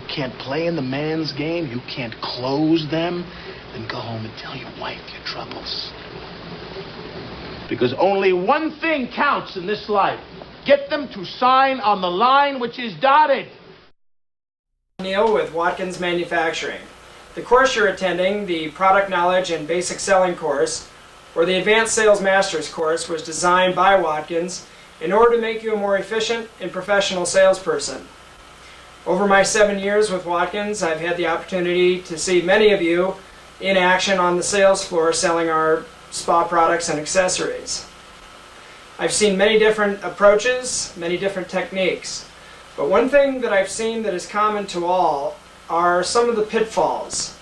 can't play in the man's game, you can't close them, then go home and tell your wife your troubles. Because only one thing counts in this life. Get them to sign on the line which is dotted. Neil with Watkins Manufacturing. The course you're attending, the Product Knowledge and Basic Selling course, or the Advanced Sales Masters course, was designed by Watkins in order to make you a more efficient and professional salesperson. Over my 7 years with Watkins, I've had the opportunity to see many of you in action on the sales floor selling our spa products and accessories. I've seen many different approaches, many different techniques, but one thing that I've seen that is common to all are some of the pitfalls,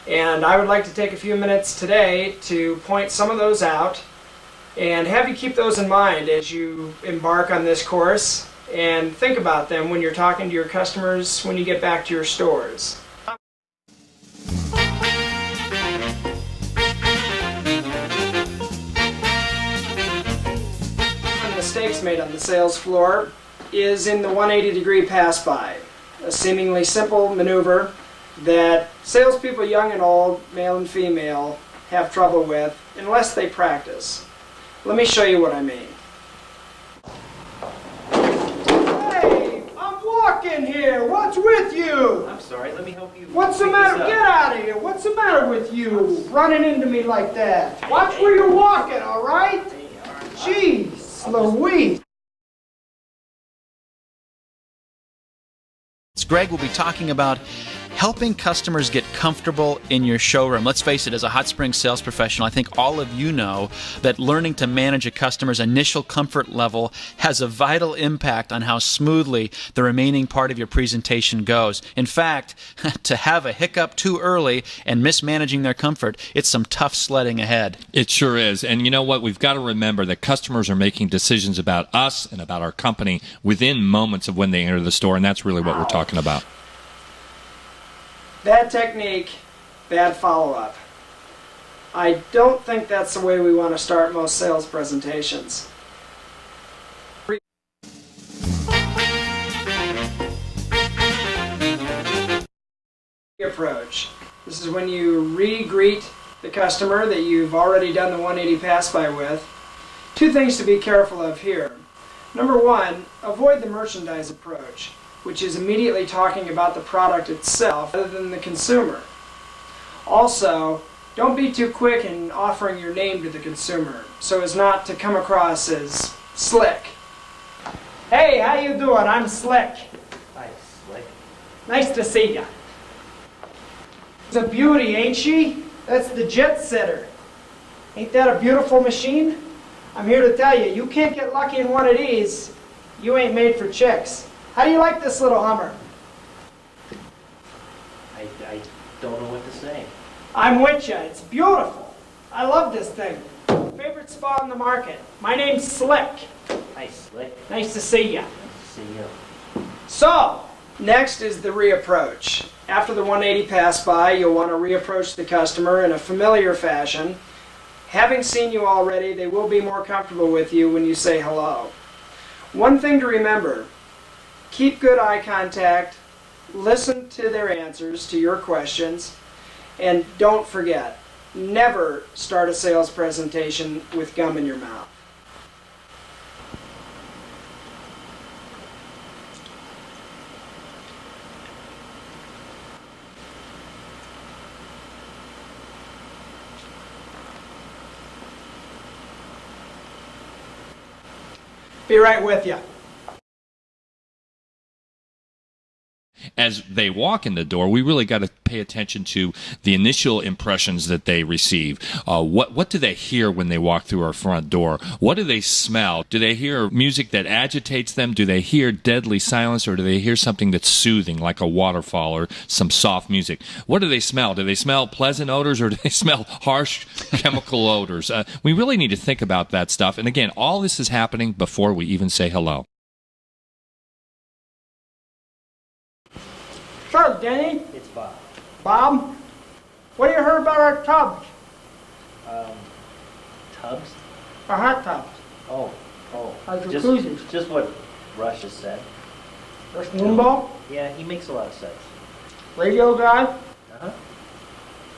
and I would like to take a few minutes today to point some of those out and have you keep those in mind as you embark on this course and think about them when you're talking to your customers when you get back to your stores. Mistakes made on the sales floor is in the 180-degree pass-by, a seemingly simple maneuver that salespeople young and old, male and female, have trouble with unless they practice. Let me show you what I mean. Hey, I'm walking here. What's with you? I'm sorry, let me help you. What's the matter? Get out of here. What's the matter with you? Running into me like that. Watch where you're walking, all right? Jeez Louise. Greg will be talking about helping customers get comfortable in your showroom. Let's face it, as a Hot Springs sales professional, I think all of you know that learning to manage a customer's initial comfort level has a vital impact on how smoothly the remaining part of your presentation goes. In fact, to have a hiccup too early and mismanaging their comfort, it's some tough sledding ahead. It sure is. And you know what? We've got to remember that customers are making decisions about us and about our company within moments of when they enter the store, and that's really what we're talking about. Bad technique, bad follow-up. I don't think that's the way we want to start most sales presentations. Approach. This is when you re-greet the customer that you've already done the 180 pass-by with. Two things to be careful of here. Number one, avoid the merchandise approach, which is immediately talking about the product itself rather than the consumer. Also, don't be too quick in offering your name to the consumer so as not to come across as slick. Hey, how you doing? I'm Slick. Hi, Slick. Nice to see ya. She's a beauty, ain't she? That's the jet setter. Ain't that a beautiful machine? I'm here to tell you, you can't get lucky in one of these. You ain't made for chicks. How do you like this little Hummer? I don't know what to say. I'm with you. It's beautiful. I love this thing. Favorite spa on the market. My name's Slick. Hi, Slick. Nice to see ya. Nice to see you. So, next is the reapproach. After the 180 pass by, you'll want to reapproach the customer in a familiar fashion. Having seen you already, they will be more comfortable with you when you say hello. One thing to remember, keep good eye contact, listen to their answers to your questions, and don't forget, never start a sales presentation with gum in your mouth. Be right with you. As they walk in the door, we really got to pay attention to the initial impressions that they receive. What do they hear when they walk through our front door? What do they smell? Do they hear music that agitates them? Do they hear deadly silence, or do they hear something that's soothing, like a waterfall or some soft music? What do they smell? Do they smell pleasant odors, or do they smell harsh chemical odors? We really need to think about that stuff. And again, all this is happening before we even say hello. Sure, Denny. It's Bob. Bob, what do you heard about our tubs? Tubs? Our hot tubs. Oh. How's your cruisers? Just what Rush has said. Rush Limbaugh? Yeah, he makes a lot of sense. Radio guy? Uh-huh.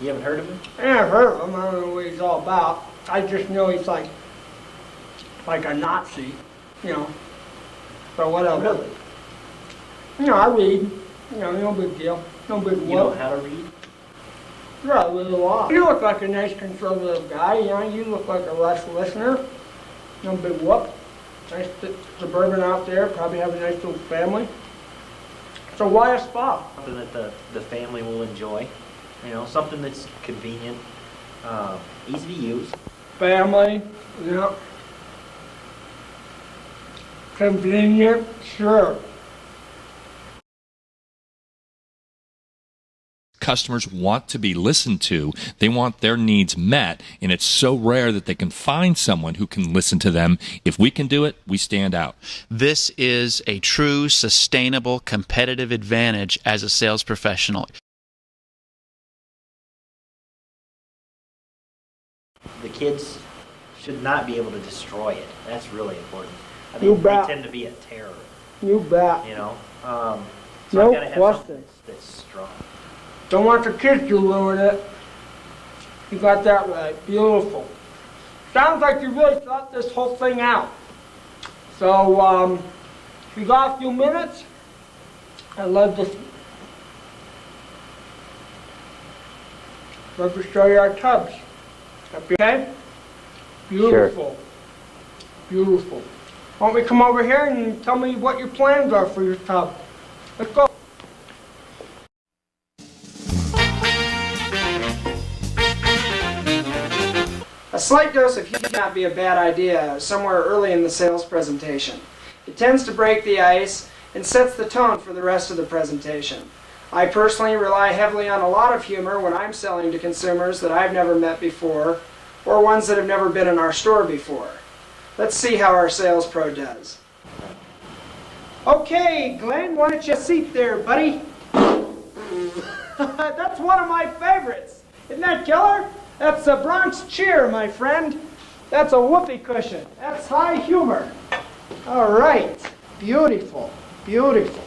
You haven't heard of him? Yeah, I've heard of him. I don't know what he's all about. I just know he's like a Nazi, you know. But whatever. Really? You know, I read. You know, no big deal. No big You deal. know how to read? Yeah, I read a lot. You look like a nice conservative guy, you know. You look like a Rush listener. No big whoop. Nice suburban out there. Probably have a nice little family. So why a spa? Something that the family will enjoy. You know, something that's convenient, easy to use. Family, you know. Convenient, sure. Customers want to be listened to. They want their needs met, and it's so rare that they can find someone who can listen to them. If we can do it, we stand out. This is a true, sustainable, competitive advantage as a sales professional. The kids should not be able to destroy it. That's really important. I You mean, they bet. tend to be a terror, You bet. you know? So No I've got to have question. something that's strong. Don't want the kids to ruin it. You got that right. Beautiful. Sounds like you really thought this whole thing out. So, if you got a few minutes, I'd love to show you our tubs. Okay? Beautiful. Beautiful. Why don't we come over here and tell me what your plans are for your tub? Let's go. A slight dose of heat would not be a bad idea somewhere early in the sales presentation. It tends to break the ice and sets the tone for the rest of the presentation. I personally rely heavily on a lot of humor when I'm selling to consumers that I've never met before or ones that have never been in our store before. Let's see how our sales pro does. Okay, Glenn, why don't you seat there, buddy? That's one of my favorites. Isn't that killer? That's a Bronx cheer, my friend. That's a whoopee cushion. That's high humor. All right. Beautiful. Beautiful.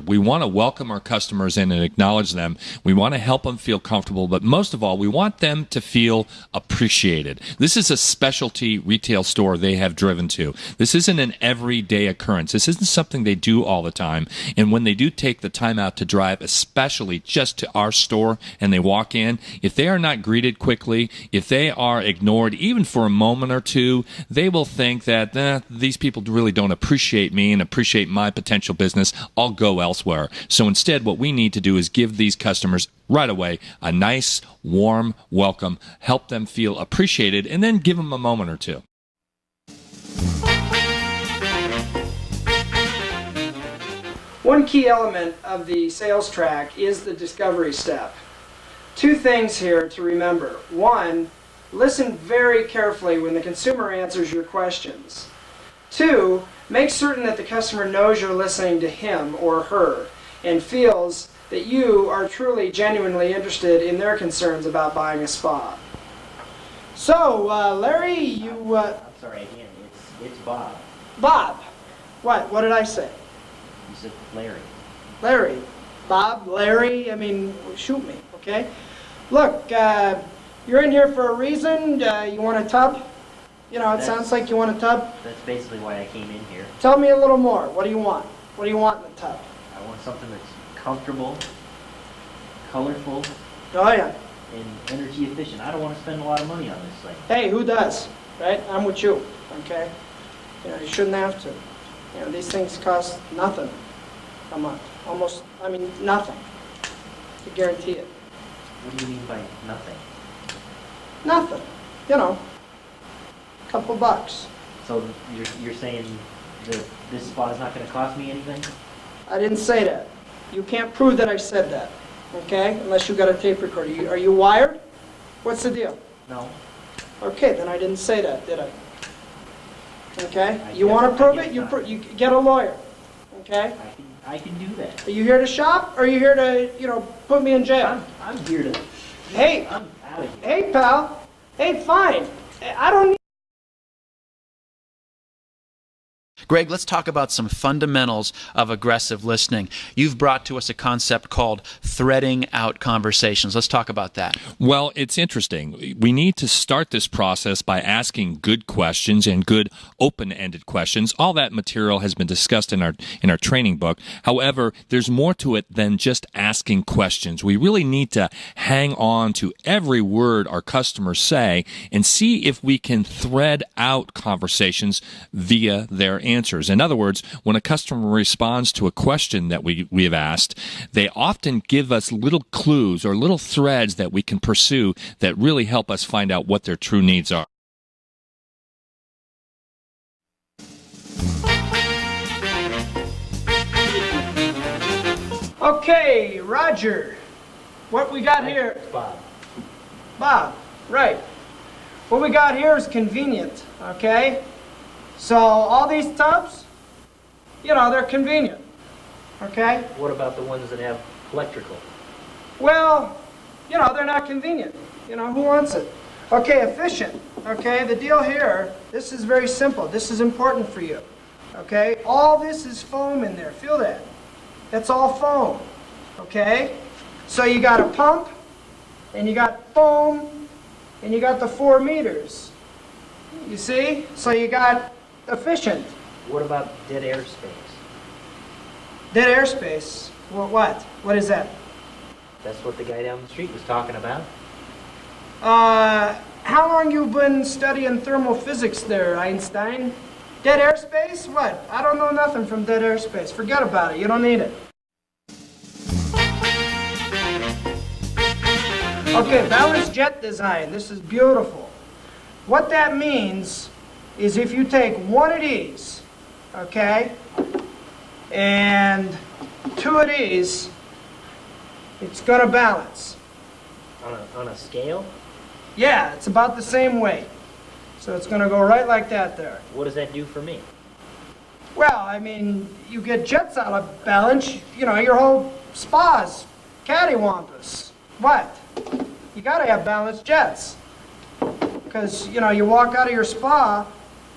We want to welcome our customers in and acknowledge them. We want to help them feel comfortable, but most of all, we want them to feel appreciated. This is a specialty retail store they have driven to. This isn't an everyday occurrence. This isn't something they do all the time. And when they do take the time out to drive, especially just to our store, and they walk in, if they are not greeted quickly, if they are ignored even for a moment or two, they will think that these people really don't appreciate me and appreciate my potential business. I'll go elsewhere. So instead, what we need to do is give these customers right away a nice, warm welcome, help them feel appreciated, and then give them a moment or two. One key element of the sales track is the discovery step. Two things here to remember. One, listen very carefully when the consumer answers your questions. Two, make certain that the customer knows you're listening to him or her and feels that you are truly, genuinely interested in their concerns about buying a spa. So, Larry, you... I'm sorry, again, it's Bob. Bob. What did I say? You said Larry. Larry. Bob, Larry, I mean, shoot me, okay? Look, you're in here for a reason. You want a tub? You know, it sounds like you want a tub. That's basically why I came in here. Tell me a little more. What do you want? What do you want in the tub? I want something that's comfortable, colorful, Oh, yeah. and energy efficient. I don't want to spend a lot of money on this thing. Hey, who does? Right? I'm with you, okay? You know, you shouldn't have to. You know, these things cost nothing a month. Almost, I mean, nothing. I guarantee it. What do you mean by nothing? Nothing. You know, a couple bucks. So you're saying that this spa is not going to cost me anything? I didn't say that. You can't prove that I said that, okay? Unless you got a tape recorder. Are you wired? What's the deal? No. Okay, then I didn't say that, did I? Okay? I You guess- want to prove I it? guess You not. get a lawyer, okay? I can do that. Are you here to shop, or are you here to, put me in jail? I'm here to. Hey, I'm out of here. hey, pal. Hey, fine. I don't need Greg, let's talk about some fundamentals of aggressive listening. You've brought to us a concept called threading out conversations. Let's talk about that. Well, it's interesting. We need to start this process by asking good questions and good open-ended questions. All that material has been discussed in our training book. However, there's more to it than just asking questions. We really need to hang on to every word our customers say and see if we can thread out conversations via their answers. In other words, when a customer responds to a question that we have asked, they often give us little clues or little threads that we can pursue that really help us find out what their true needs are. Okay, Roger, what we got here? Bob. Bob, right. What we got here is convenient, okay? So all these tubs, they're convenient, okay? What about the ones that have electrical? Well, they're not convenient. Who wants it? Okay, efficient. Okay, the deal here, this is very simple. This is important for you. Okay, all this is foam in there. Feel that? That's all foam. Okay? So you got a pump, and you got foam, and you got the 4 meters. You see? So you got efficient. What about dead airspace? Dead airspace? Well, what? What is that? That's what the guy down the street was talking about. How long you been studying thermal physics there, Einstein? Dead airspace? What? I don't know nothing from dead airspace. Forget about it. You don't need it. Okay, balanced jet design. This is beautiful. What that means is if you take one of these, okay, and 2 of these, it's going to balance. On a scale? Yeah, it's about the same weight. So it's going to go right like that there. What does that do for me? Well, I mean, you get jets out of balance, your whole spa's cattywampus. What? You got to have balanced jets. Because, you walk out of your spa,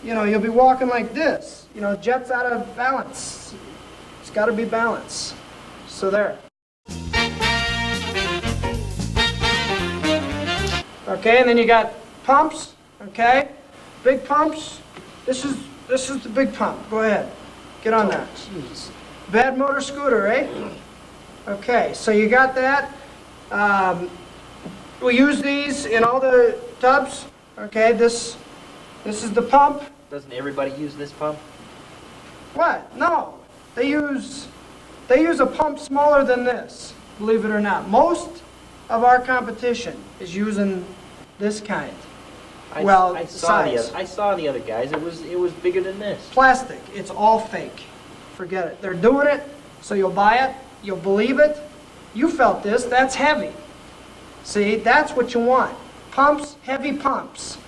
you'll be walking like this. Jets out of balance. It's got to be balanced. So there. Okay, and then you got pumps, okay? Big pumps. This is the big pump. Go ahead. Get on that. Jeez. Bad motor scooter, eh? Okay, so you got that. We use these in all the tubs. Okay, this is the pump. Doesn't everybody use this pump? What? No. They use a pump smaller than this, believe it or not. Most of our competition is using this kind. I saw the other guys. It was bigger than this. Plastic. It's all fake. Forget it. They're doing it, so you'll buy it. You'll believe it. You felt this. That's heavy. See, that's what you want. Pumps, heavy pumps.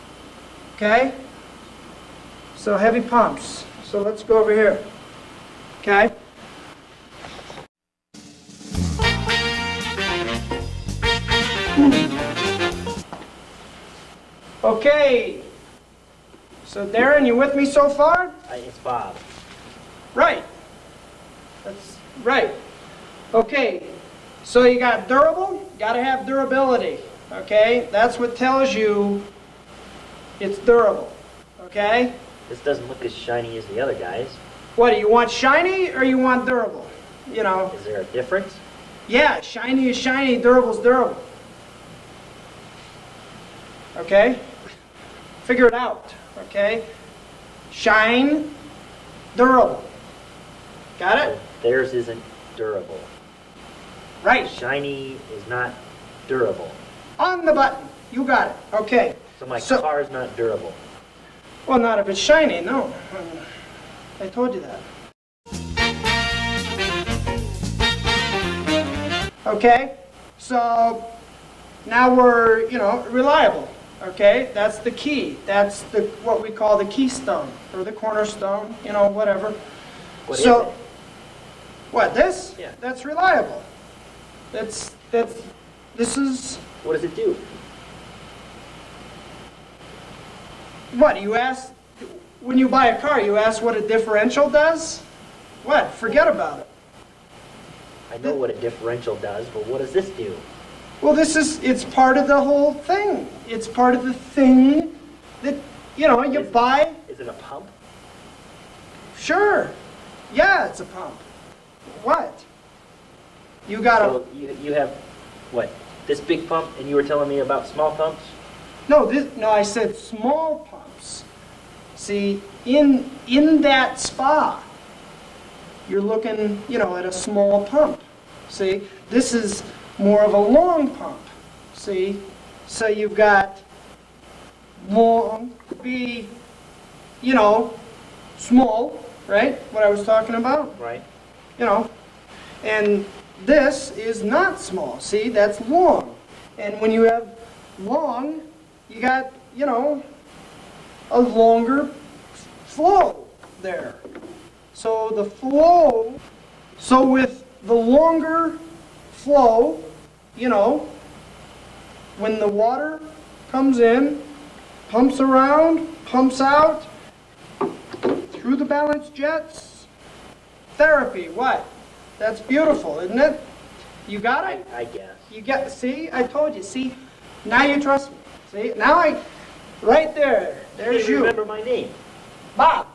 Okay? So heavy pumps. So let's go over here. Okay? Okay. So Darren, you with me so far? It's Bob. Right. That's right. Okay. So you got durable, got to have durability. Okay? That's what tells you it's durable. Okay? This doesn't look as shiny as the other guys. What, do you want shiny or you want durable? Is there a difference? Yeah, shiny is shiny, durable is durable. Okay? Figure it out. Okay? Shine, durable. Got it? Theirs isn't durable. Right. Shiny is not durable. On the button. You got it. Okay. So my car is not durable. Well, not if it's shiny, no. I told you that. Okay? So now we're, reliable. Okay? That's the key. That's what we call the keystone or the cornerstone, whatever. What is it? What, this? Yeah. That's reliable. This is... What does it do? What, you asked when you buy a car, you ask what a differential does? What? Forget about it. I know what a differential does, but what does this do? Well, it's part of the whole thing. It's part of the thing that, you buy. Is it a pump? Sure. Yeah, it's a pump. What? You got So you have, what, this big pump, and you were telling me about small pumps? No, I said small pumps. See, in that spa, you're looking, at a small pump. See, this is more of a long pump. See, so you've got long, be, small, right? What I was talking about, Right. And this is not small. See, that's long. And when you have long, you got, a longer flow there. So the flow, so with the longer flow, when the water comes in, pumps around, pumps out, through the balance jets, therapy, what? That's beautiful, isn't it? You got it? I guess. See, I told you, see, now you trust me. See, right there, there's You you. remember my name. Bob.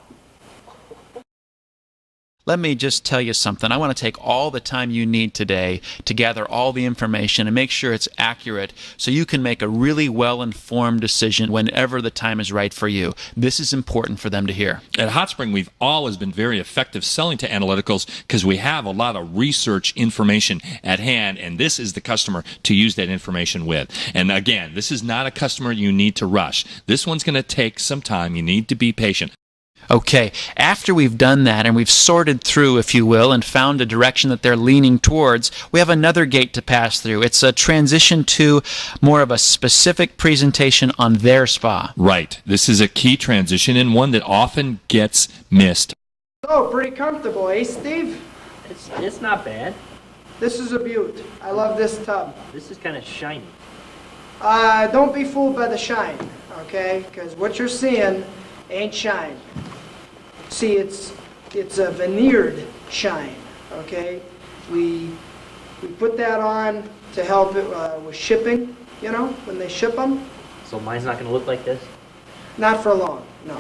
Let me just tell you something. I want to take all the time you need today to gather all the information and make sure it's accurate so you can make a really well-informed decision whenever the time is right for you. This is important for them to hear. At Hot Spring, we've always been very effective selling to analyticals because we have a lot of research information at hand, and this is the customer to use that information with. And again, this is not a customer you need to rush. This one's going to take some time. You need to be patient. Okay, after we've done that and we've sorted through, if you will, and found a direction that they're leaning towards, we have another gate to pass through. It's a transition to more of a specific presentation on their spa. Right. This is a key transition and one that often gets missed. So, pretty comfortable, eh, Steve? It's not bad. This is a beaut. I love this tub. This is kind of shiny. Don't be fooled by the shine, okay? Because what you're seeing ain't shine. See, it's a veneered shine, okay? We put that on to help it with shipping, when they ship them. So mine's not going to look like this? Not for long, no.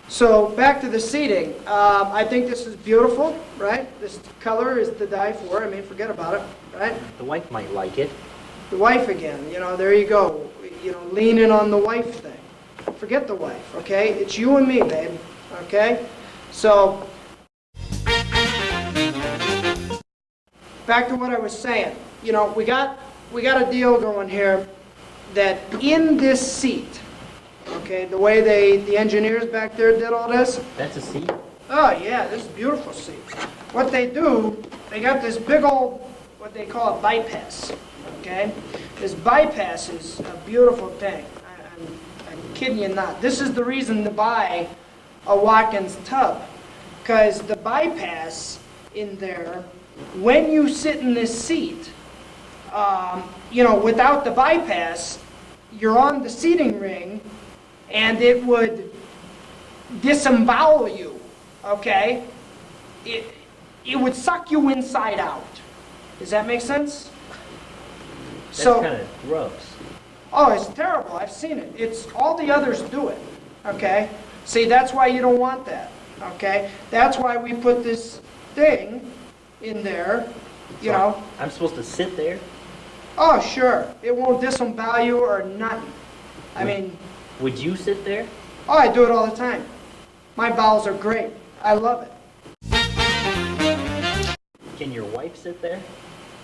So back to the seating. I think this is beautiful, right? This color is to die for. I mean, forget about it, right? The wife might like it. The wife again, there you go. Leaning on the wife thing. Forget the wife, okay? It's you and me, babe, okay? So, back to what I was saying. We got a deal going here that in this seat, okay, the way the engineers back there did all this. That's a seat? Oh, yeah, this is a beautiful seat. What they do, they got this big old, what they call a bypass, okay? This bypass is a beautiful thing. I'm kidding you not. This is the reason to buy a Watkins tub. Because the bypass in there, when you sit in this seat, without the bypass, you're on the seating ring, and it would disembowel you, okay? It would suck you inside out. Does that make sense? That's kind of gross. Oh, it's terrible. I've seen it. All the others do it, okay? See, that's why you don't want that, okay? That's why we put this thing in there, I'm supposed to sit there? Oh, sure. It won't disembowel you or nothing. I mean... Would you sit there? Oh, I do it all the time. My bowels are great. I love it. Can your wife sit there?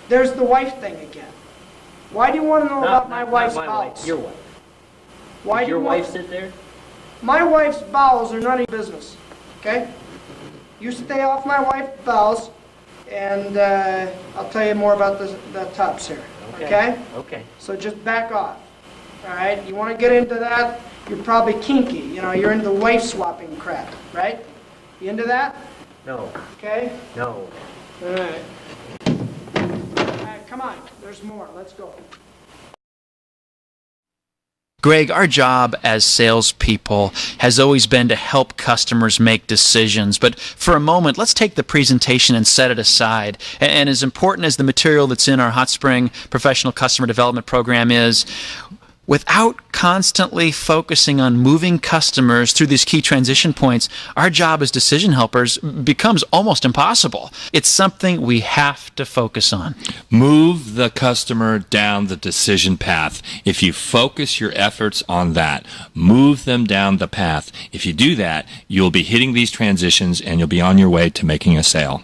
There's the wife thing again. Why do you want to know about my wife's bowels? Wife, your wife. Why Does do your you wife want... sit there? My wife's bowels are none of your business, okay? You stay off my wife's bowels, and I'll tell you more about the tubs here, okay? Okay. So just back off, all right? You want to get into that, you're probably kinky. You're into wife swapping crap, right? You into that? No. Okay? No. All right. All right, come on. There's more. Let's go. Greg, our job as salespeople has always been to help customers make decisions. But for a moment, let's take the presentation and set it aside. And as important as the material that's in our Hot Spring Professional Customer Development Program is, without constantly focusing on moving customers through these key transition points, our job as decision helpers becomes almost impossible. It's something we have to focus on. Move the customer down the decision path. If you focus your efforts on that, move them down the path. If you do that, you'll be hitting these transitions and you'll be on your way to making a sale.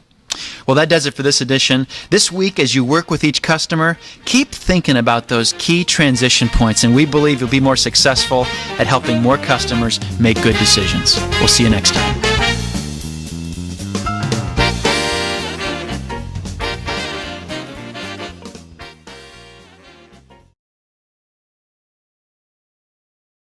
Well, that does it for this edition. This week, as you work with each customer, keep thinking about those key transition points, and we believe you'll be more successful at helping more customers make good decisions. We'll see you next time.